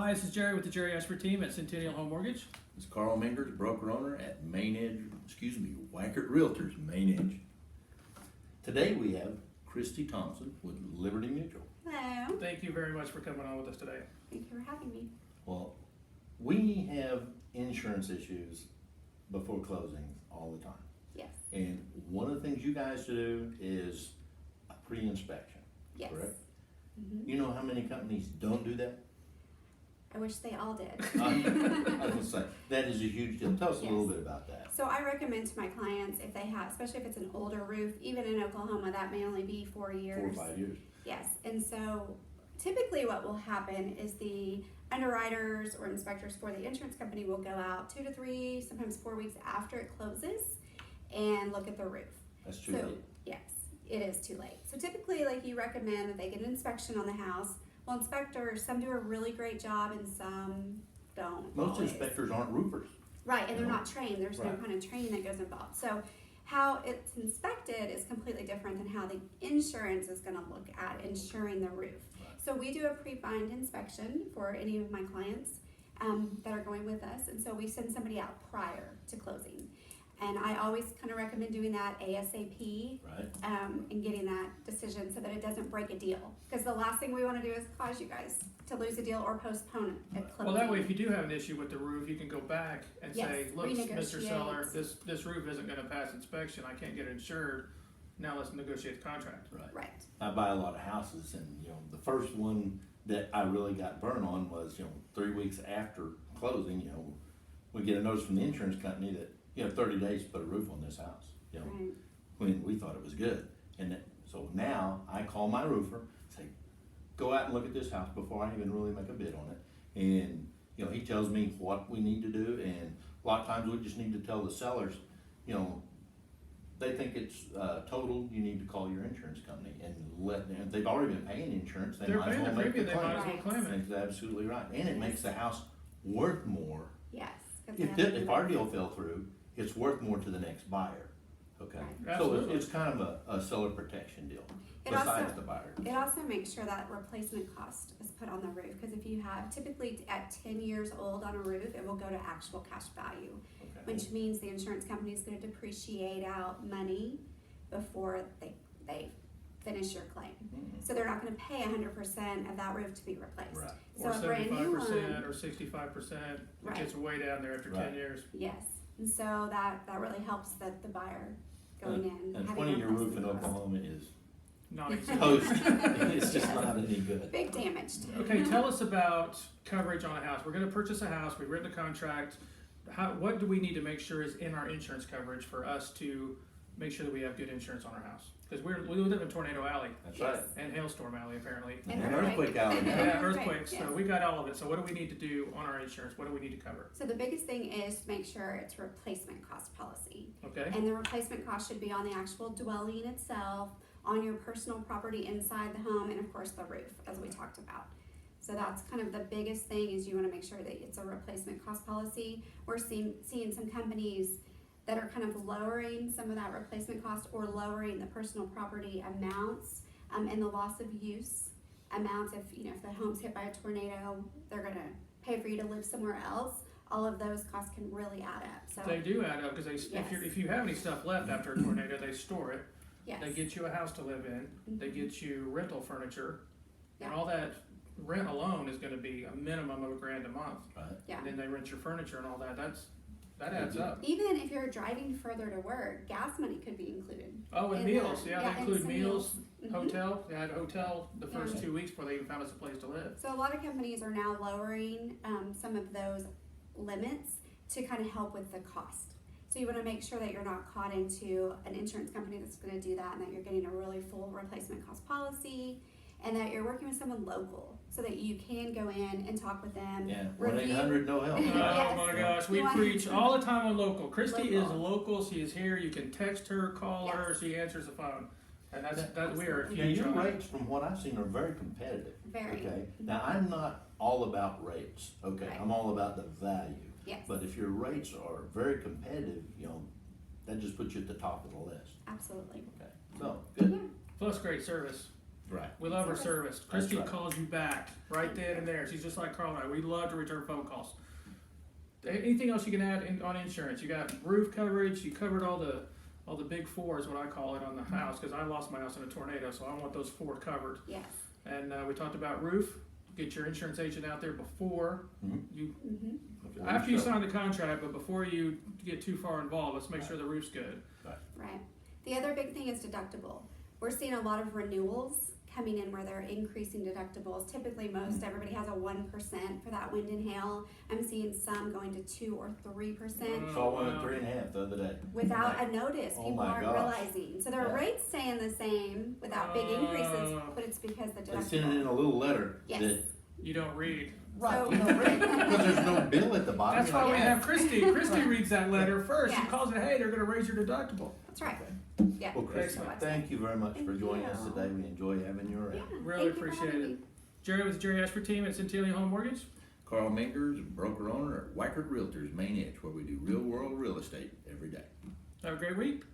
Hi, this is Jerry with the Jerry Ashford team at Centennial Home Mortgage. This is Carl Mingers, broker owner at Wankert Realtors, Main Edge. Today we have Christy Thompson with Liberty Mutual. Hello. Thank you very much for coming on with us today. Thank you for having me. Well, we have insurance issues before closing all the time. Yes. And one of the things you guys do is a pre-inspection, Yes. correct? Mm-hmm. You know how many companies don't do that? I wish they all did. I was gonna say, that is a huge deal. Tell us a little Yes. bit about that. So I recommend to my clients if they have, especially if it's an older roof, even in Oklahoma, that may only be 4 years. 4 or 5 years. Yes. And so typically what will happen is the underwriters or inspectors for the insurance company will go out 2 to 3, sometimes 4 weeks after it closes and look at the roof. That's too So, late. yes, it is too late. So typically, like, you recommend that they get an inspection on the house. Well, inspectors, some do a really great job and some don't. Most always. inspectors aren't roofers. Right, and they're No. not trained. There's no Right. kind of training that goes involved. So how it's inspected is completely different than how the insurance is gonna look at insuring the roof. Right. So we do a pre-bind inspection for any of my clients that are going with us. And so we send somebody out prior to closing. And I always kind of recommend doing that ASAP Right. and getting that decision so that it doesn't break a deal. Because the last thing we want to do is cause you guys to lose a deal or postpone it at closing. Well, that way, if you do have an issue with the roof, you can go back and say, Yes, look, Mr. renegotiate. Seller, this roof isn't gonna pass inspection, I can't get it insured, now let's negotiate the contract. Right. Right. I buy a lot of houses, and the first one that I really got burned on was 3 weeks after closing. We get a notice from the insurance company that 30 days to put a roof on this house. Right. When we thought it was good, so now I call my roofer, say, go out and look at this house before I even really make a bid on it, and he tells me what we need to do, and a lot of times we just need to tell the sellers, they think it's total, you need to call your insurance company and let them, if they've already been paying insurance, they They're might as paying well the make the premium, they might as claim. well claim it. That's absolutely right, and it makes the house worth more. Yes. 'Cause they have If our deal fell through, it's worth more to the next buyer, okay? Right. So Absolutely. it's kind of a seller protection deal, It besides also- the buyer. It also makes sure that replacement cost is put on the roof, because if you have, typically at 10 years old on a roof, it will go to actual cash value, Okay. which means the insurance company is gonna depreciate out money before they finish your claim. Mhm. So they're not gonna pay 100% of that roof to be replaced. Right. So Or a brand new 75% one, or 65%, it Right. gets way down there after Right. 10 years. yes, and so that really helps the buyer going in. And having 20-year roof in replacement cost. Oklahoma is Not easy. toast. It's just Yes. not any good. Big damage to it. Okay, tell us about coverage on a house. We're gonna purchase a house, we've written a contract. What do we need to make sure is in our insurance coverage for us to make sure that we have good insurance on our house? Because we live in Tornado Alley That's Yes. right. and Hailstorm Alley, apparently. And And earthquake. earthquake alley. Yeah, Right, earthquakes, so yes. we got all of it. So what do we need to do on our insurance? What do we need to cover? So the biggest thing is to make sure it's replacement cost policy. Okay, And the replacement cost should be on the actual dwelling itself, on your personal property inside the home, and of course the roof, as we talked about. So that's kind of the biggest thing, is you wanna make sure that it's a replacement cost policy. We're seeing some companies that are kind of lowering some of that replacement cost or lowering the personal property amounts, and the loss of use amounts. If the home's hit by a tornado, they're gonna pay for you to live somewhere else. All of those costs can really add up, so. they do add up, because Yes. if you have any stuff left after a tornado, they store it. Yes. They get you a house to live in, they Mhm. get you rental furniture, and Yeah. all that rent alone is gonna be a minimum of $1,000 a month. Right. Yeah. And then they rent your furniture and all that, that adds up. Even if you're driving further to work, gas money could be included. Oh, and in meals, that. yeah, they and include some meals, Mhm. hotel, they had a hotel the first Yeah. 2 weeks before they even found us a place to live. So a lot of companies are now lowering some of those limits to kind of help with the cost. So you want to make sure that you're not caught into an insurance company that's going to do that, and that you're getting a really full replacement cost policy, and that you're working with someone local so that you can go in and talk with them. Yeah, review- 1-800 no help. Oh Yes. my gosh, we You want- preach all the time on local. Christy is Local. local, she is here, you can text her, call her, Yes. she answers the phone. And we are Absolutely. Now, huge your on it. rates, from what I've seen, are very competitive. Very. Okay, now I'm not all about rates, okay, Right. I'm all about the value. Yes, But if your rates are very competitive, that just puts you at the top of the list, absolutely. okay? So, good. Yeah. Plus great service. Right. We love her service. Christy right. calls you back right then and there. She's just like Carl and I. We love to return phone calls. Anything else you can add on insurance? You got roof coverage. You covered all the big four is what I call it on the house, because I lost my house in a tornado, so I want those four covered. Yes. And we talked about roof. Get your insurance agent out there before you, after you sign the contract, but before you get too far involved. Let's make sure the roof's good. Right. The other big thing is deductible. We're seeing a lot of renewals coming in where they're increasing deductibles. Typically, everybody has a 1% for that wind and hail. I'm seeing some going to 2 or 3% Saw one at 3.5 the other day. without a notice. Oh People my aren't gosh. realizing. So their Yeah. rates staying the same without big increases, but it's because the They sent it deductible. in a little letter Yes. that, You don't read. right, So- you don't read, because there's no bill at the bottom. That's why we Yes. have Christy. Christy reads that letter first. She Yes. calls it, hey, they're going to raise your deductible. That's right. Yeah. Well, Christy, Excellent. thank you very much for Thank joining us you. today. We enjoy having you Yeah. around. Really Thank you for appreciate having it. me. Jerry with the Jerry Ashford team at Centennial Home Mortgage. Carl Mingers, broker owner at Wackert Realtors, Main Edge, where we do real world real estate every day. Have a great week.